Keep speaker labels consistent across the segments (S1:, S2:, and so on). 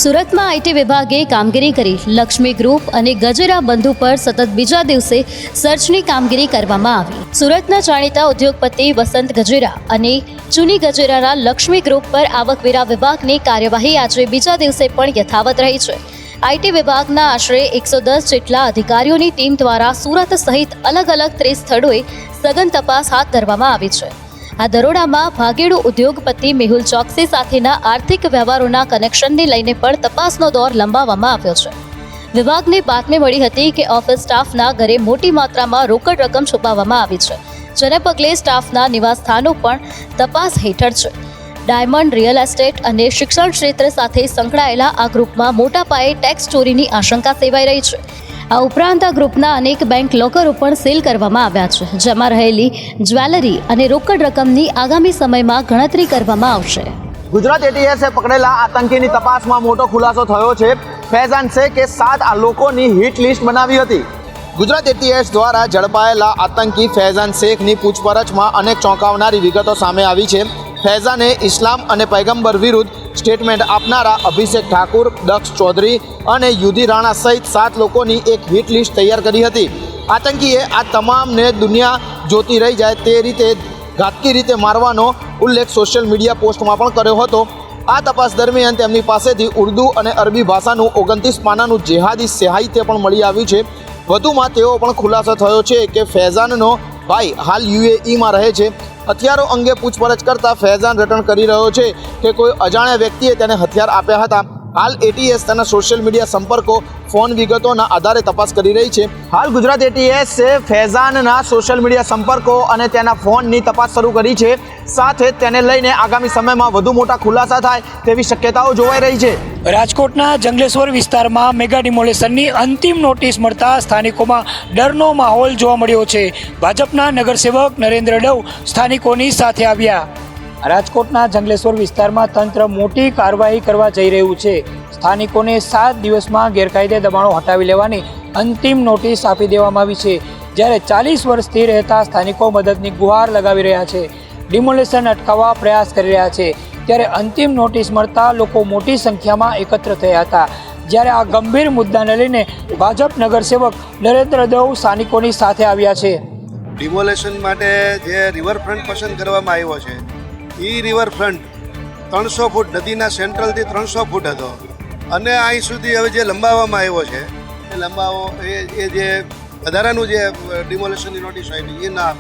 S1: સુરતમાં આઈટી વિભાગે કામગીરી કરી લક્ષ્મી ગ્રુપ અને ગજેરા બંધુ પર સતત બીજા દિવસે સર્ચની કામગીરી કરવામાં આવી। સુરતના જાણીતા ઉદ્યોગપતિ વસંત ગજેરા અને ચુની ગજેરાના લક્ષ્મી ગ્રુપ પર આવકવેરા વિભાગની કાર્યવાહી આજે બીજા દિવસે પણ યથાવત રહી છે। આઈટી વિભાગના આશરે 110 જેટલા અધિકારીઓની ટીમ દ્વારા સુરત સહિત અલગ અલગ 30 સ્થળોએ સઘન તપાસ હાથ ધરવામાં આવી છે। આ દરોડામાં ભાગેડુ ઉદ્યોગપતિ મેહુલ ચોકસી સાથેના આર્થિક વ્યવહારોના કનેક્શનને લઈને પણ તપાસનો દોર લંબાવવામાં આવ્યો છે। વિભાગને બાતમી મળી હતી કે ઓફિસ સ્ટાફના ઘરે મોટી માત્રામાં રોકડ રકમ છુપાવવામાં આવી છે, જેને પગલે સ્ટાફના નિવાસસ્થાનો પણ તપાસ હેઠળ છે। ડાયમંડ રિયલ એસ્ટેટ અને શિક્ષણ ક્ષેત્ર સાથે સંકળાયેલા આ ગ્રુપમાં મોટા પાયે ટેક્સ ચોરીની આશંકા સેવાઈ રહી છે। આ ઉપરાંત આ ગ્રુપના અનેક બેંક લોકરો પણ સીલ કરવામાં આવ્યા છે, જેમાં રહેલી જ્વેલરી અને રોકડ રકમની આગામી સમયમાં ગણતરી કરવામાં આવશે।
S2: ગુજરાત એટીએસે પકડેલા આતંકીની તપાસમાં મોટો ખુલાસો થયો છે। ફૈઝાન શેખે 7 લોકોની હિટ લિસ્ટ બનાવી હતી। ગુજરાત એટીએસ દ્વારા ઝડપાયેલા આતંકી ફૈઝાન શેખની પૂછપરછમાં અનેક ચોંકાવનારી વિગતો સામે આવી છે। ફૈઝાને ઇસ્લામ અને પૈગંબર વિરુદ્ધ સ્ટેટમેન્ટ આપનારા અભિષેક ઠાકુર, દક્ષ ચૌધરી અને યુધિ રાણા સહિત 7 લોકોની એક હિટ લિસ્ટ તૈયાર કરી હતી। આતંકીએ આ તમામને દુનિયા જોતી રહી જાય તે રીતે ઘાતકી રીતે મારવાનો ઉલ્લેખ સોશિયલ મીડિયા પોસ્ટમાં પણ કર્યો હતો। આ તપાસ દરમિયાન તેમની પાસેથી ઉર્દૂ અને અરબી ભાષાનું 29 પાનાનું જેહાદી સાહિત્ય પણ મળી આવ્યું છે। વધુમાં તેઓ પણ ખુલાસો થયો છે કે ફૈઝાનનો ભાઈ હાલ યુએઈમાં રહે છે। હથિયારો અંગે પૂછપરછ કરતા ફૈઝાન રટણ કરી રહ્યો છે કે કોઈ અજાણ્યા વ્યક્તિએ તેને હથિયાર આપ્યા હતા। હાલ એટીએસ તેના સોશિયલ મીડિયા સંપર્કો, ફોન વિગતોના આધારે તપાસ કરી રહી છે। હાલ ગુજરાત એટીએસે ફૈઝાનના સોશિયલ મીડિયા સંપર્કો અને તેના ફોનની તપાસ શરૂ કરી છે। સાથે તેને લઈને આગામી સમયમાં વધુ મોટા ખુલાસા થાય તેવી શક્યતાઓ જોવાઈ રહી છે।
S3: રાજકોટના જંગલેશ્વર વિસ્તારમાં મેગા ડિમોલેશનની અંતિમ નોટિસ મળતા સ્થાનિકોમાં ડરનો માહોલ જોવા મળ્યો છે। ભાજપના નગરસેવક નરેન્દ્ર ડવ સ્થાનિકોની સાથે આવ્યા। રાજકોટના જંગલેશ્વર વિસ્તારમાં તંત્ર મોટી કાર્યવાહી કરવા જઈ રહ્યું છે। સ્થાનિકોને 7 દિવસમાં ગેરકાયદે દબાણો હટાવી લેવાની અંતિમ નોટિસ આપી દેવામાં આવી છે, જ્યારે 40 વર્ષથી રહેતા સ્થાનિકો મદદની ગુહાર લગાવી રહ્યા છે, ડિમોલેશન અટકાવવા પ્રયાસ કરી રહ્યા છે। ત્યારે અંતિમ નોટિસ મળતા લોકો મોટી સંખ્યામાં એકત્ર થયા હતા। જ્યારે આ ગંભીર મુદ્દાને લઈને ભાજપ નગરસેવક નરેન્દ્ર દેવ સ્થાનિકોની સાથે આવ્યા છે।
S4: ડિમોલેશન માટે જે રિવરફ્રન્ટ પસંદ કરવામાં આવ્યો છે એ રિવરફ્રન્ટ 300 ફૂટ નદીના સેન્ટ્રલથી 300 ફૂટ હતો અને અહીં સુધી હવે જે લંબાવવામાં આવ્યો છે એ જે વધારાનું જે ડિમોલેશનની નોટિસ આવી એ ના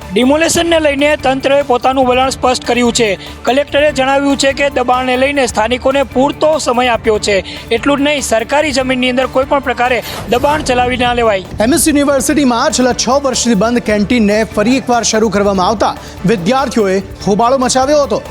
S3: ડિમોલેશનને લઈને તંત્રએ પોતાનું વલણ સ્પષ્ટ કર્યું છે। કલેક્ટરે જણાવ્યું છે કે દબાણને લઈને સ્થાનિકોને પૂરતો સમય આપ્યો છે। એટલું જ નહીં, સરકારી જમીનની અંદર કોઈ પણ પ્રકારે દબાણ ચલાવી ના લેવાય।
S5: એમએસ યુનિવર્સિટીમાં છેલ્લા 6 વર્ષથી બંધ કેન્ટીનને ફરી એકવાર શરૂ કરવામાં આવતા વિદ્યાર્થીઓએ હોબાળો મચાવ્યો હતો।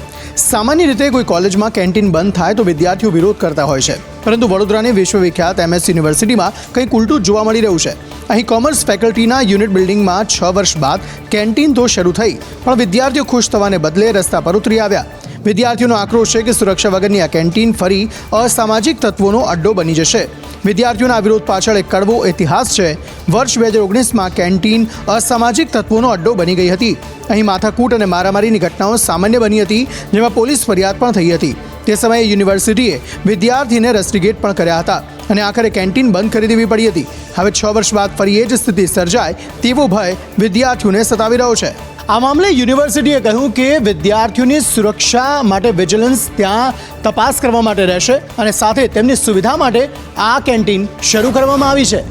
S5: સામાન્ય રીતે કોઈ કોલેજમાં કેન્ટીન બંધ થાય તો વિદ્યાર્થીઓ વિરોધ કરતા હોય છે, પરંતુ વડોદરાની વિશ્વવિખ્યાત એમએસ યુનિવર્સિટીમાં કંઈક ઉલટું જોવા મળી રહ્યું છે। અહીં કોમર્સ ફેકલ્ટીના યુનિટ બિલ્ડિંગમાં 6 વર્ષ બાદ કેન્ટીન તો શરૂ થઈ, પણ વિદ્યાર્થીઓ ખુશ થવાને બદલે રસ્તા પર ઉતરી આવ્યા। વિદ્યાર્થીઓનો આક્રોશ છે કે સુરક્ષા વગરની આ કેન્ટીન ફરી અસામાજિક તત્વોનો અડ્ડો બની જશે। વિદ્યાર્થીઓના આ વિરોધ પાછળ એક કડવો ઇતિહાસ છે। વર્ષ 2019માં કેન્ટીન અસામાજિક તત્વોનો અડ્ડો બની ગઈ હતી। અહીં માથાકૂટ અને મારામારીની ઘટનાઓ સામાન્ય બની હતી, જેમાં પોલીસ ફરિયાદ પણ થઈ હતી। તે સમયે યુનિવર્સિટીએ વિદ્યાર્થીને રસ્ટિગેટ પણ કર્યા હતા અને આખરે કેન્ટીન બંધ કરી દેવી પડી હતી। હવે 6 વર્ષ બાદ ફરી એ જ સ્થિતિ સર્જાય તેવો ભય વિદ્યાર્થીઓને સતાવી રહ્યો છે। આ મામલે યુનિવર્સિટીએ કહ્યું કે વિદ્યાર્થીઓની સુરક્ષા માટે વિજિલન્સ ત્યાં તપાસ કરવા માટે રહેશે અને સાથે તેમની સુવિધા માટે આ કેન્ટીન શરૂ કરવામાં આવી છે।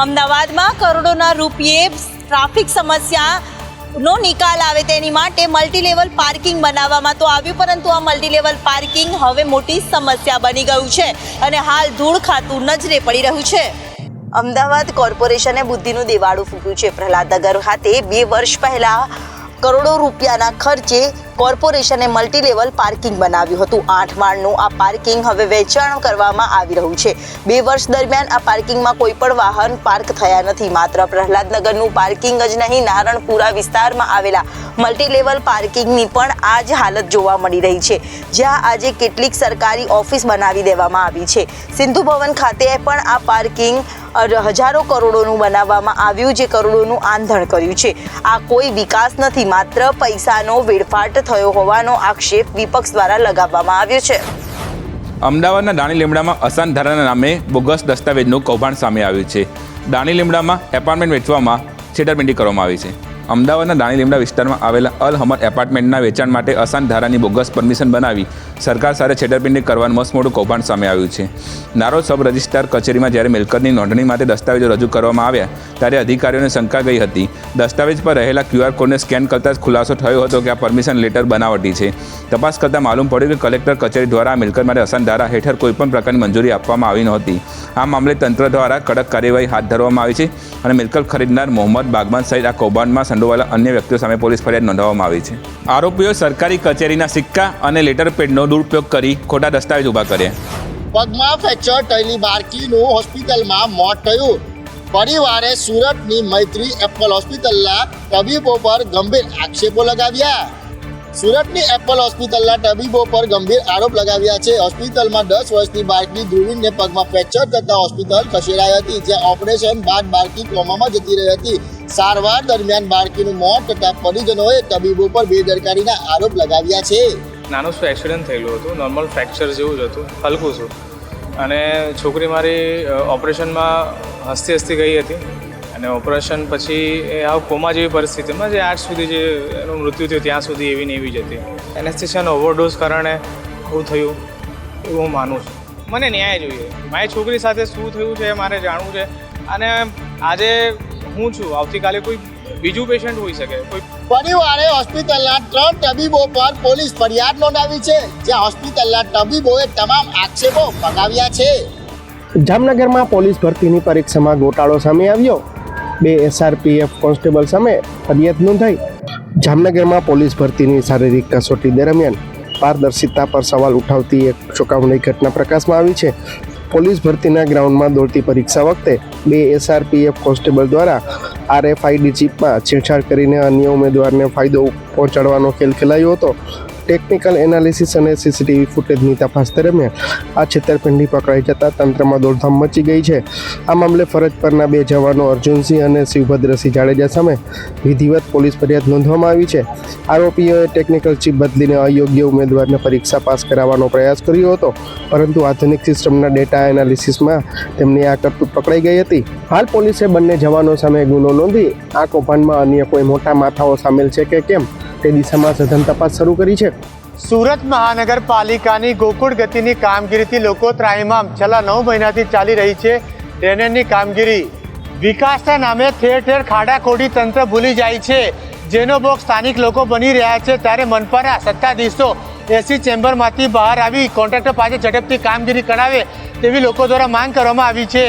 S6: અમદાવાદમાં કરોડોના રૂપિયે ટ્રાફિક સમસ્યાનો નિકાલ આવે તેની માટે મલ્ટીલેવલ પાર્કિંગ બનાવવામાં તો આવ્યું, પરંતુ આ મલ્ટીલેવલ પાર્કિંગ હવે મોટી સમસ્યા બની ગયું છે અને હાલ ધૂળ ખાતું નજરે પડી રહ્યું છે। અમદાવાદ કોર્પોરેશને બુદ્ધિનું દેવાળું ફૂંક્યું છે। પ્રહલાદનગર ખાતે 2 વર્ષ પહેલા કરોડો રૂપિયાના ખર્ચે કોર્પોરેશને મલ્ટીલેવલ પાર્કિંગ બનાવ્યું હતું। 8 માળનું આ પાર્કિંગ હવે વેચાણ કરવામાં આવી રહ્યું છે। 2 વર્ષ દરમિયાન આ પાર્કિંગમાં કોઈ પણ વાહન પાર્ક થયા નથી। માત્ર પ્રહલાદનગરનું પાર્કિંગ જ નહીં, નારણપુરા વિસ્તારમાં આવેલા મલ્ટીલેવલ પાર્કિંગની પણ આ જ હાલત જોવા મળી રહી છે, જ્યાં આજે કેટલીક સરકારી ઓફિસ બનાવી દેવામાં આવી છે। સિંધુ ભવન ખાતે પણ આ પાર્કિંગ હજારો કરોડોનું બનાવવામાં આવ્યું, જે કરોડોનું આંધણ કર્યું છે। આ કોઈ વિકાસ નથી, માત્ર પૈસાનો વેડફાટ થયો હોવાનો આક્ષેપ વિપક્ષ દ્વારા લગાવવામાં આવ્યો છે।
S7: અમદાવાદના દાણી લીમડામાં અસાન ધારાના નામે બોગસ દસ્તાવેજનું કૌભાંડ સામે આવ્યું છે. દાણી લીમડામાં એપાર્ટમેન્ટ વેચવામાં છેતરપિંડી કરવામાં આવી છે. અમદાવાદના દાણી લીમડા વિસ્તારમાં આવેલા અલ હમર એપાર્ટમેન્ટના વેચાણ માટે અસાન ધારાની બોગસ પરમિશન બનાવી સરકાર સાથે છેતરપિંડી કરવાનું મસ્ત મોટું કૌભાંડ સામે આવ્યું છે. નારોલ સબ રજિસ્ટ્રાર કચેરીમાં જ્યારે મિલકતની નોંધણી માટે દસ્તાવેજો રજૂ કરવામાં આવ્યા ત્યારે અધિકારીઓને શંકા ગઈ હતી. દસ્તાવેજ પર રહેલા QR કોડને સ્કેન કરતાં જ ખુલાસો થયો હતો કે આ પરમિશન લેટર બનાવટી છે. તપાસ કરતાં માલુમ પડ્યું કે કલેક્ટર કચેરી દ્વારા આ મિલકત માટે અસાન ધારા હેઠળ કોઈપણ પ્રકારની મંજૂરી આપવામાં આવી નહોતી. આ મામલે તંત્ર દ્વારા કડક કાર્યવાહી હાથ ધરવામાં આવી છે અને મિલકત ખરીદનાર મોહમ્મદ બાગબાન સહિત આ કૌભાંડમાં સંડોવાયેલા અન્ય વ્યક્તિઓ સામે પોલીસ ફરિયાદ નોંધવામાં આવી છે. આરોપીઓ સરકારી કચેરીના સિક્કા અને લેટર પેડનો દુરુપયોગ કરી ખોટા દસ્તાવેજ ઊભા કર્યા.
S8: પગમાં ફ્રેક્ચર થયેલી બાળકીનું હોસ્પિટલમાં મોત થયું. પરિવારે સુરતની મૈત્રી એપલ હોસ્પિટલના તબીબો પર ગંભીર આક્ષેપો લગાવ્યા. સુરતની એપલ હોસ્પિટલના તબીબો પર ગંભીર આરોપ લગાવ્યા છે. હોસ્પિટલમાં 10 વર્ષની બાળકી ધ્રુવીને પગમાં ફ્રેક્ચર થતાં હોસ્પિટલ ખસેડાઈ હતી, જ્યાં ઓપરેશન બાદ બાળકી કોમામાં જતી રહી હતી. સારવાર દરમિયાન બાળકીનું મોત થતાં પરિજનોએ તબીબો પર બેદરકારીના આરોપ લગાવ્યા છે.
S9: નાનું શું એક્સિડન્ટ થયેલું હતું, નોર્મલ ફ્રેક્ચર જેવું જ હતું, હલકું છું. અને છોકરી મારી ઓપરેશનમાં હસતી હસતી ગઈ હતી અને ઓપરેશન પછી એ આવ કોમા જેવી પરિસ્થિતિમાં જે આજ સુધી જે એનું મૃત્યુ થયું ત્યાં સુધી એવી ને એવી જ હતી. એનેસ્થેસિયાનો ઓવરડોઝ કારણે આવું થયું એવું હું માનું છું. મને ન્યાય જોઈએ. મારી છોકરી સાથે શું થયું છે મારે જાણવું છે. અને આજે હું છું, આવતીકાલે કોઈ બીજું પેશન્ટ હોઈ શકે. કોઈ
S8: પરિવારે હોસ્પિટલના 3 તબીબો પર પોલીસ ફરિયાદ નોંધાવી છે, જ્યાં હોસ્પિટલના તબીબોએ તમામ આક્ષેપો ફગાવ્યા છે.
S10: જામનગરમાં પોલીસ ભરતીની પરીક્ષામાં ગોટાળો સામે આવ્યો. 2 SRPF કોન્સ્ટેબલ સામે ફરિયાદ નોંધાઈ. જામનગરમાં પોલીસ ભરતીની શારીરિક કસોટી દરમિયાન પારદર્શિતા પર સવાલ ઉઠાવતી એક ચોંકાવનારી ઘટના પ્રકાશમાં આવી છે. પોલીસ ભરતીના ગ્રાઉન્ડમાં દોડતી પરીક્ષા વખતે 2 SRPF કોન્સ્ટેબલ દ્વારા RFID ચિપમાં છેડછાડ કરીને અન્ય ઉમેદવારને ફાયદો પહોંચાડવાનો ખેલ ખેલાયો હતો. ટેકનિકલ એનાલિસિસ અને CCTV ફૂટેજની તપાસ દરમિયાન આ છેતરપિંડી પકડાઈ જતાં તંત્રમાં દોડધામ મચી ગઈ છે. આ મામલે ફરજ પરના 2 જવાનો અર્જુનસિંહ અને શિવભદ્રસિંહ જાડેજા સામે વિધિવત પોલીસ ફરિયાદ નોંધવામાં આવી છે. આરોપીઓએ ટેકનિકલ ચિપ બદલીને અયોગ્ય ઉમેદવારને પરીક્ષા પાસ કરાવવાનો પ્રયાસ કર્યો હતો, પરંતુ આધુનિક સિસ્ટમના ડેટા એનાલિસિસમાં તેમની આ કરતૂત પકડાઈ ગઈ હતી. હાલ પોલીસે બંને જવાનો સામે ગુનો નોંધી આ કૌભાંડમાં અન્ય કોઈ મોટા માથાઓ સામેલ છે કે કેમ તે દિશામાં સઘન તપાસ શરૂ કરી છે.
S11: સુરત મહાનગરપાલિકાની ગોકુળ ગતિની કામગીરીથી લોકો ત્રાહિમામ. છેલ્લા 9 મહિનાથી ચાલી રહી છે ડ્રેનેજની કામગીરી. વિકાસના નામે ઠેર ઠેર ખાડાખોડી તંત્ર ભૂલી જાય છે, જેનો ભોગ સ્થાનિક લોકો બની રહ્યા છે. ત્યારે મનપાના સત્તાધીશો એસી ચેમ્બરમાંથી બહાર આવી કોન્ટ્રાક્ટર પાસે ઝડપથી કામગીરી કરાવે તેવી લોકો દ્વારા માંગ કરવામાં આવી છે.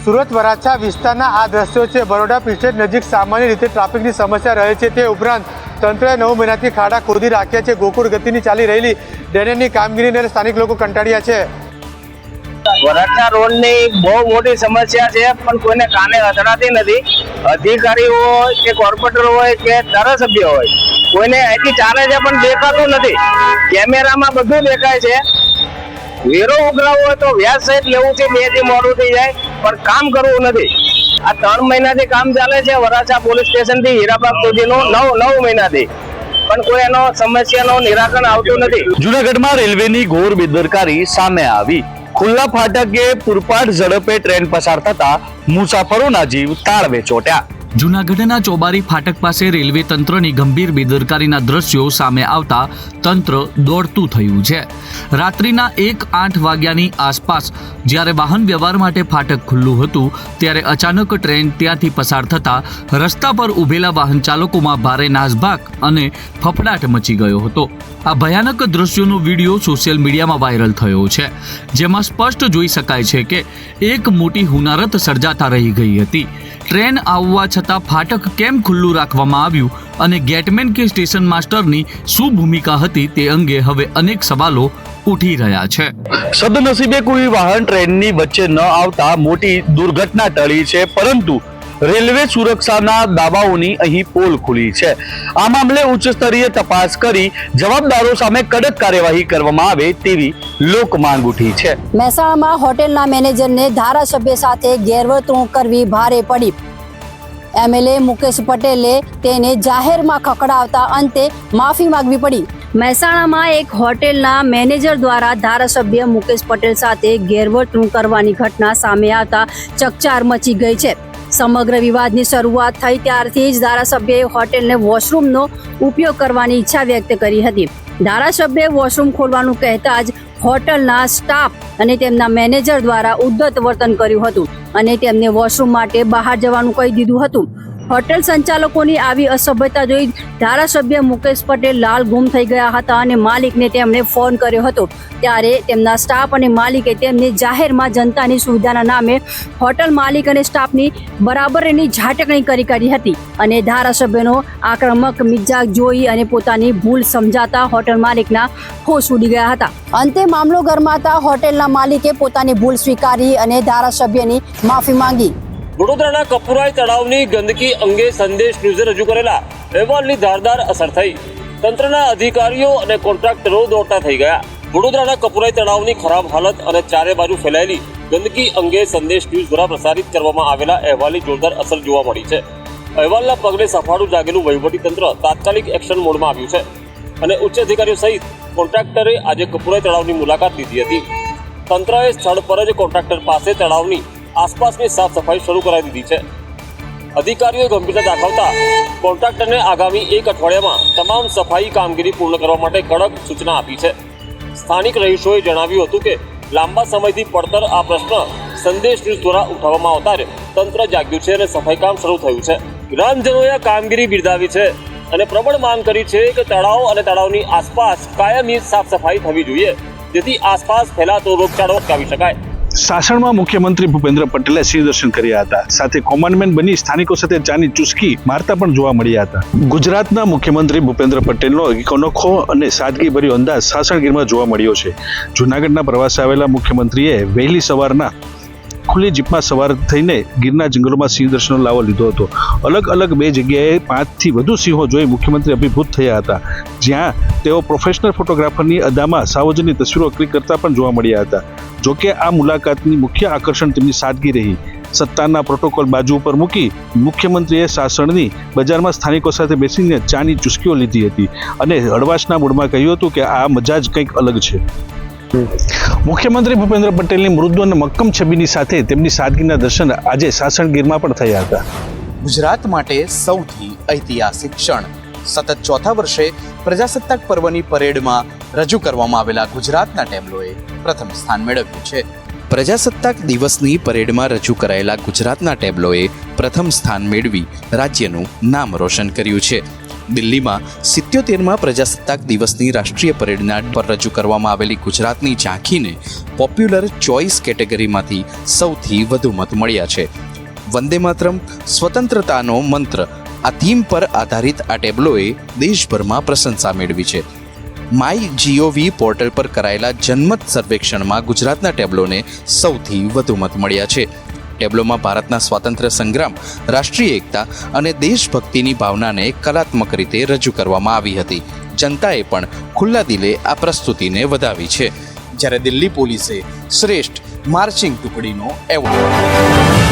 S11: સુરત વરાછા વિસ્તારના આ દ્રશ્યો છે. બરોડા પિસ્ટેટ નજીક સામાન્ય રીતે ટ્રાફિકની સમસ્યા રહે છે. તે ઉપરાંત તંત્રએ 9 મહિનાથી ખાડા ખોદી રાખ્યા છે. ગોકુળ ગતિની ચાલી રહેલી ડ્રેનેજની કામગીરીને સ્થાનિક લોકો કંટાળ્યા છે.
S12: વરાછા રોડની બહુ મોટી સમસ્યા છે, પણ કોઈને કાને અથડાતી નથી. અધિકારીઓ હોય કે કોર્પોરેટર હોય કે ધારાસભ્ય હોય, કોઈને અહીંથી ચાલે છે પણ દેખાતું નથી. કેમેરામાં બધું દેખાય છે. વેરો ઉઘરાવો હોય તો વ્યાજ સહિત લેવું છે, 2 દી મોડું થઈ જાય, પણ કામ કરવું નથી. આ 3 મહિનાથી કામ ચાલે છે વરાછા પોલીસ સ્ટેશન થી હીરાબાગ સુધીનું 9 મહિનાથી, પણ કોઈ એનો સમસ્યાનો નિરાકરણ આવતું નથી.
S13: જૂનાગઢમાં રેલવેની ઘોર બેદરકારી સામે આવી. ખુલ્લા ફાટકે પૂરપાટ ઝડપે ટ્રેન પસાર થતા મુસાફરોના જીવ તાળવે ચોટ્યા.
S14: જૂનાગઢના ચોબારી ફાટક પાસે રેલવે તંત્રની ગંભીર બેદરકારીના દ્રશ્યો સામે આવતા તંત્ર દોડતું થયું છે. રાત્રિના 1:08 વાગ્યાની આસપાસ જ્યારે વાહન વ્યવહાર માટે ફાટક ખુલ્લું હતું, ત્યારે અચાનક ટ્રેન ત્યાંથી પસાર થતા રસ્તા પર ઊભેલા વાહન ચાલકોમાં ભારે નાસભાગ અને ફફડાટ મચી ગયો હતો. આ ભયાનક દ્રશ્યોનો વિડીયો સોશિયલ મીડિયામાં વાયરલ થયો છે, જેમાં સ્પષ્ટ જોઈ શકાય છે કે એક મોટી હુનારત સર્જાતા રહી ગઈ હતી. ટ્રેન આવવા છતાં ફાટક કેમ ખુલ્લું રાખવામાં આવ્યું અને ગેટમેન કે સ્ટેશન માસ્ટરની શું ભૂમિકા હતી તે અંગે હવે અનેક સવાલો ઉઠી રહ્યા છે.
S13: સદનસીબે કોઈ વાહન ટ્રેનની વચ્ચે ન આવતા મોટી દુર્ઘટના ટળી છે, પરંતુ રેલવે સુરક્ષાના દાવાઓની અહીં પોલ ખુલી છે. આ મામલે ઉચ્ચ સ્તરીય તપાસ કરી જવાબદારો સામે કડક કાર્યવાહી કરવામાં આવે તેવી લોક માંગ ઉઠી છે.
S15: મહેસાણામાં હોટેલના મેનેજરને ધારાસભ્ય સાથે ગેરવર્તણૂક કરવી ભારે પડી. MLA મુકેશ પટેલે તેને જાહેરમાં ખખડાવતા અંતે માફી માંગવી પડી. મહેસાણામાં એક હોટેલના મેનેજર દ્વારા ધારાસભ્ય મુકેશ પટેલ સાથે ગેરવર્તણૂક કરવાની ઘટના સામે આવતા ચકચાર મચી ગઈ છે. સમગ્ર વિવાદની શરૂઆત થઈ ત્યારથી જ ધારાસભ્યએ હોટેલને વોશરૂમનો ઉપયોગ કરવાની ઈચ્છા વ્યક્ત કરી હતી. ધારાસભ્યએ વોશરૂમ ખોલવાનું કહેતા જ હોટલના સ્ટાફ અને તેમના મેનેજર દ્વારા ઉદ્ધત વર્તન કર્યું હતું અને તેમને વોશરૂમ માટે બહાર જવાનું કહી દીધું હતું. હોટેલ સંચાલકોની આવી અસભ્યતા જોઈ ધારાસભ્ય મુકેશ પટેલ લાલ ગુમ થઈ ગયા હતા અને માલિકને તેમણે ફોન કર્યો હતો. ત્યારે તેમના સ્ટાફ અને માલિકે તેમને જાહેરમાં જનતાની સુવિધાના નામે હોટલ માલિક અને સ્ટાફની બરાબરની ઝાટકણી કરી કાઢી હતી અને ધારાસભ્યનો આક્રમક મિજાજ જોઈ અને પોતાની ભૂલ સમજાતા હોટલ માલિકના હોશ ઉડી ગયા હતા. અંતે મામલો ગરમાતા હોટેલના માલિકે પોતાની ભૂલ સ્વીકારી અને ધારાસભ્યની માફી માંગી.
S16: વડોદરાના કપુરાઈ તળાવની ગંદકી અંગે સંદેશ ન્યૂઝે રજૂ કરેલા અહેવાલની ધારદાર અસર થઈ. તંત્રના અધિકારીઓ અને કોન્ટ્રાક્ટરો દોડતા થઈ ગયા. વડોદરાના કપુરાઈ તળાવની ખરાબ હાલત અને ચારે બાજુ ફેલાયેલી ગંદકી અંગે સંદેશ ન્યૂઝ દ્વારા પ્રસારિત કરવામાં આવેલા અહેવાલની જોરદાર અસર જોવા મળી છે. અહેવાલના પગલે સફાળું જાગેલું વહીવટીતંત્ર તાત્કાલિક એક્શન મોડમાં આવ્યું છે અને ઉચ્ચ અધિકારીઓ સહિત કોન્ટ્રાક્ટરે આજે કપુરાઈ તળાવની મુલાકાત લીધી હતી. તંત્રએ સ્થળ પર જ કોન્ટ્રાક્ટર પાસે તળાવની આસપાસની સાફ સફાઈ શરૂ કરાવી દીધી છે. અધિકારીઓએ ગંભીરતા દાખવતા કોન્ટ્રાક્ટરને આગામી 1 અઠવાડિયામાં તમામ સફાઈ કામગીરી પૂર્ણ કરવા માટે કડક સૂચના આપી છે. સ્થાનિક રહીશોએ જણાવ્યું હતું કે લાંબા સમયથી પડતર આ પ્રશ્ન સંદેશ ન્યૂઝ દ્વારા ઉઠાવવામાં આવતા જ તંત્ર જાગ્યું છે અને સફાઈ કામ શરૂ થયું છે. ગ્રામજનોએ આ કામગીરી બિરદાવી છે અને પ્રબળ માંગ કરી છે કે તળાવ અને તળાવની આસપાસ કાયમી સાફ સફાઈ થવી જોઈએ, જેથી આસપાસ ફેલાતો રોગચાળો અટકાવી શકાય.
S13: સાસણમાં મુખ્યમંત્રી ભૂપેન્દ્ર પટેલે સિંહ દર્શન કર્યા હતા. સાથે કોમાન્ડમેન્ટ બની સ્થાનિકો સાથે ચાની ચુસ્કી મારતા પણ જોવા મળ્યા હતા. ગુજરાતના મુખ્યમંત્રી ભૂપેન્દ્ર પટેલનો અનોખો અને સાદગીભર્યો અંદાજ સાસણ ગીરમાં જોવા મળ્યો છે. જૂનાગઢના પ્રવાસે આવેલા મુખ્યમંત્રીએ વહેલી સવારના ખુલ્લી જીપમાં સવાર થઈને ગીરના જંગલોમાં સિંહ દર્શનનો લાવો લીધો હતો. અલગ અલગ 2 જગ્યાએ 5થી વધુ સિંહો જોઈ મુખ્યમંત્રી અભિભૂત થયા હતા, જ્યાં તેઓ પ્રોફેશનલ ફોટોગ્રાફરની અદામાં સાવજની તસવીરો ક્લિક કરતા પણ જોવા મળ્યા હતા. જોકે આ મુલાકાતની મુખ્ય આકર્ષણ તેમની સાદગી રહી. સત્તાના પ્રોટોકોલ બાજુ ઉપર મૂકી મુખ્યમંત્રીએ સાસણની બજારમાં સ્થાનિકો સાથે બેસીને ચાની ચુસ્કીઓ લીધી હતી અને હળવાશના મૂડમાં કહ્યું હતું કે આ મજા જ કંઈક અલગ છે. મુખ્યમંત્રી ભૂપેન્દ્ર પટેલની મૃદુ અને મક્કમ છબીની સાથે તેમની સાદગીના દર્શન આજે સાસણ ગીરમાં પણ થયા હતા.
S2: ગુજરાત માટે સૌથી ઐતિહાસિક ક્ષણ. સતત 4થા વર્ષે પ્રજાસત્તાક પર્વની પરેડમાં રજૂ કરવામાં આવેલા ગુજરાતના ટેબ્લોએ પ્રથમ સ્થાન મેળવ્યું છે. પ્રજાસત્તાક દિવસની પરેડમાં રજૂ કરાયેલા ગુજરાતના ટેબ્લોએ પ્રથમ સ્થાન મેળવી રાજ્યનું નામ રોશન કર્યું છે. દિલ્હીમાં 77માં પ્રજાસત્તાક દિવસની રાષ્ટ્રીય પરેડના પર રજૂ કરવામાં આવેલી ગુજરાતની ઝાંખીને પોપ્યુલર ચોઇસ કેટેગરીમાંથી સૌથી વધુ મત મળ્યા છે. વંદે માતરમ, સ્વતંત્રતાનો મંત્ર આ થીમ પર આધારિત આ ટેબ્લોએ દેશભરમાં પ્રશંસા મેળવી છે. MyGov પોર્ટલ પર કરાયેલા જનમત સર્વેક્ષણમાં ગુજરાતના ટેબ્લોને સૌથી વધુ મત મળ્યા છે. ટેબ્લોમાં ભારતના સ્વાતંત્ર્ય સંગ્રામ, રાષ્ટ્રીય એકતા અને દેશભક્તિની ભાવનાને કલાત્મક રીતે રજૂ કરવામાં આવી હતી. જનતાએ પણ ખુલ્લા દિલે આ પ્રસ્તુતિને વધાવી છે. જ્યારે દિલ્હી પોલીસે શ્રેષ્ઠ માર્ચિંગ ટુકડીનો એવોર્ડ